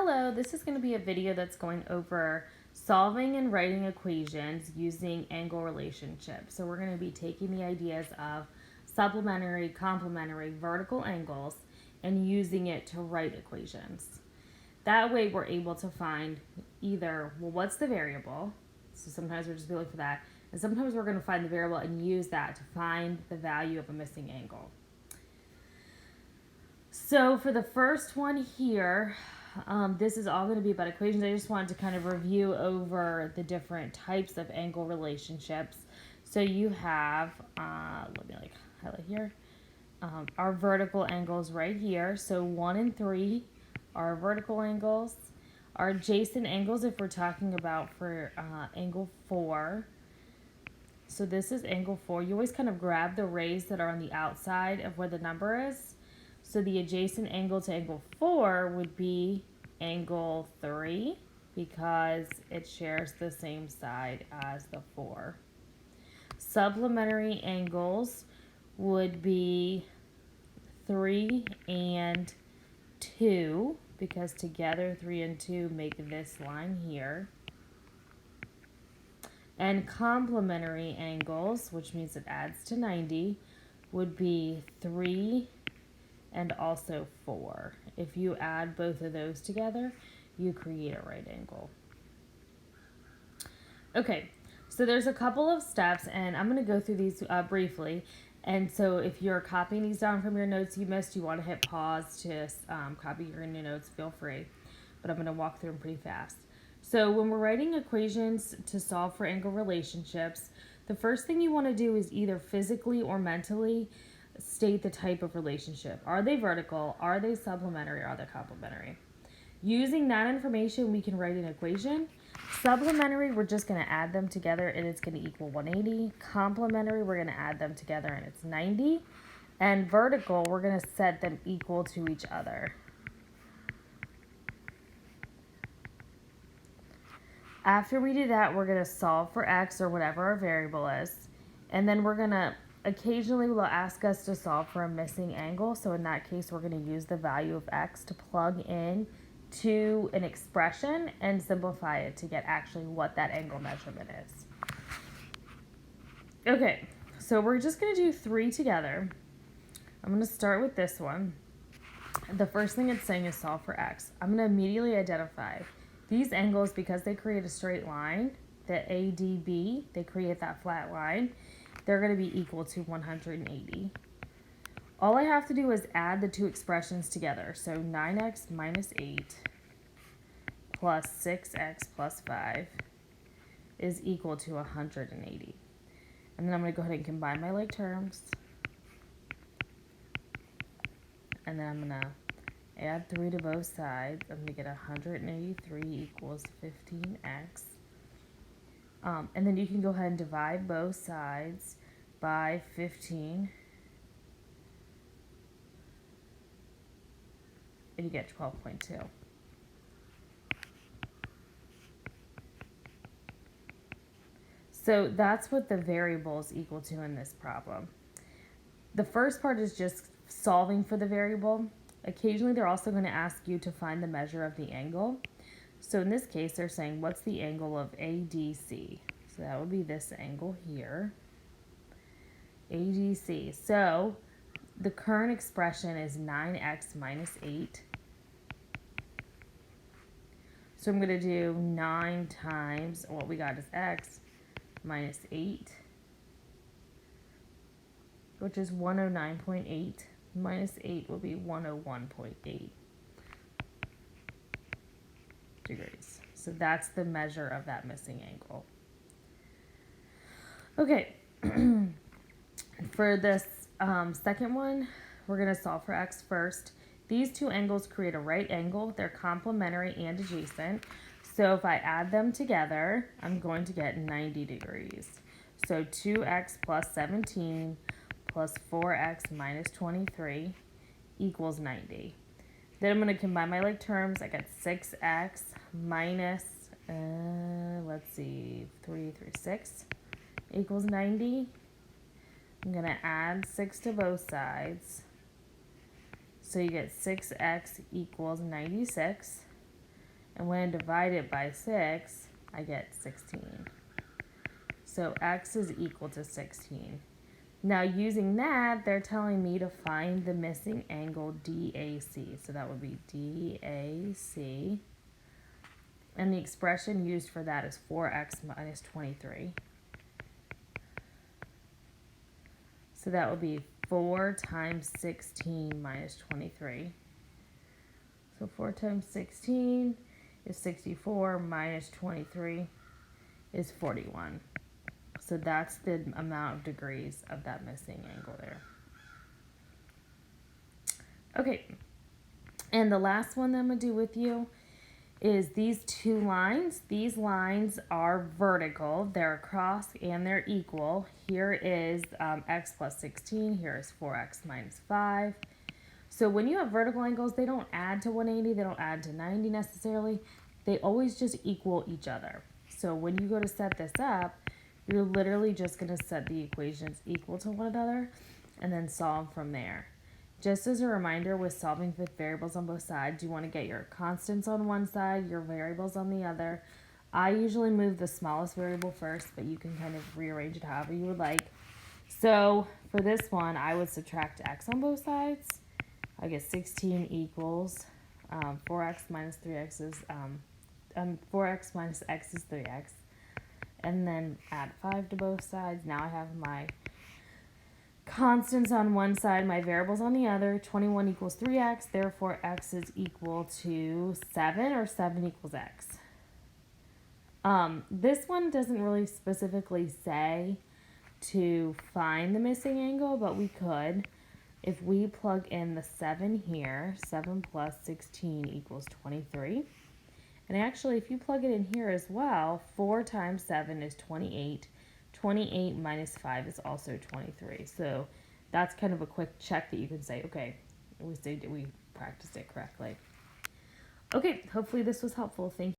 Hello, this is going to be a video that's going over solving and writing equations using angle relationships. So we're going to be taking the ideas of supplementary, complementary, vertical angles and using it to write equations. That way we're able to find either, well, what's the variable? So sometimes we're just looking for that. And sometimes we're going to find the variable and use that to find the value of a missing angle. So for the first one here, this is all going to be about equations. I just wanted to kind of review over the different types of angle relationships. So you have, let me highlight here, our vertical angles right here. So 1 and 3 are vertical angles. Our adjacent angles, if we're talking about for angle 4. So this is angle 4. You always kind of grab the rays that are on the outside of where the number is. So the adjacent angle to angle 4 would be angle 3 because it shares the same side as the 4. Supplementary angles would be 3 and 2 because together 3 and 2 make this line here. And complementary angles, which means it adds to 90, would be 3 and also 4. If you add both of those together, you create a right angle. Okay, so there's a couple of steps, and I'm going to go through these briefly. And so if you're copying these down from your notes you missed, you want to hit pause to copy your new notes, feel free. But I'm going to walk through them pretty fast. So when we're writing equations to solve for angle relationships, the first thing you want to do is either physically or mentally state the type of relationship. Are they vertical? Are they supplementary? Are they complementary? Using that information, we can write an equation. Supplementary, we're just going to add them together and it's going to equal 180. Complementary, we're going to add them together and it's 90. And vertical, we're going to set them equal to each other. After we do that, we're going to solve for x or whatever our variable is. And then we're going to occasionally will ask us to solve for a missing angle. So in that case, we're going to use the value of x to plug in to an expression and simplify it to get actually what that angle measurement is. Okay, so we're just going to do 3 together. I'm going to start with this one. The first thing it's saying is solve for x. I'm going to immediately identify these angles because they create a straight line, the ADB, they create that flat line. They're going to be equal to 180. All I have to do is add the two expressions together. So 9x minus 8 plus 6x plus 5 is equal to 180. And then I'm going to go ahead and combine my like terms. And then I'm going to add 3 to both sides. I'm going to get 183 equals 15x. And then you can go ahead and divide both sides by 15. And you get 12.2. So that's what the variable is equal to in this problem. The first part is just solving for the variable. Occasionally they're also going to ask you to find the measure of the angle. So in this case, they're saying, what's the angle of ADC? So that would be this angle here, ADC. So the current expression is 9x minus 8. So I'm going to do 9 times, what we got is x, minus 8, which is 109.8. Minus 8 will be 101.8. degrees. So that's the measure of that missing angle. Okay, for this second one, we're going to solve for x first. These two angles create a right angle. They're complementary and adjacent. So if I add them together, I'm going to get 90 degrees. So 2x plus 17 plus 4x minus 23 equals 90. Then I'm going to combine my like terms. I got 6x minus, 6 equals 90. I'm going to add 6 to both sides. So you get 6x equals 96. And when I divide it by 6, I get 16. So x is equal to 16. Now using that, they're telling me to find the missing angle DAC. So that would be DAC. And the expression used for that is 4x minus 23. So that would be 4 times 16 minus 23. So 4 times 16 is 64 minus 23 is 41. So that's the amount of degrees of that missing angle there. Okay, and the last one that I'm going to do with you is these two lines. These lines are vertical. They're across and they're equal. Here is x plus 16. Here is 4x minus 5. So when you have vertical angles, they don't add to 180. They don't add to 90 necessarily. They always just equal each other. So when you go to set this up, you're literally just going to set the equations equal to one another and then solve from there. Just as a reminder, with solving with variables on both sides, you want to get your constants on one side, your variables on the other. I usually move the smallest variable first, but you can kind of rearrange it however you would like. So for this one, I would subtract x on both sides. I get 16 equals 4x minus 3x is 4x minus x is 3x. And then add 5 to both sides. Now I have my constants on one side, my variables on the other. 21 equals 3x, therefore x is equal to 7, or 7 equals x. This one doesn't really specifically say to find the missing angle, but we could. If we plug in the 7 here, 7 plus 16 equals 23. And actually, if you plug it in here as well, 4 times 7 is 28. 28 minus 5 is also 23. So that's kind of a quick check that you can say, okay, we practiced it correctly. Okay, hopefully this was helpful. Thank you.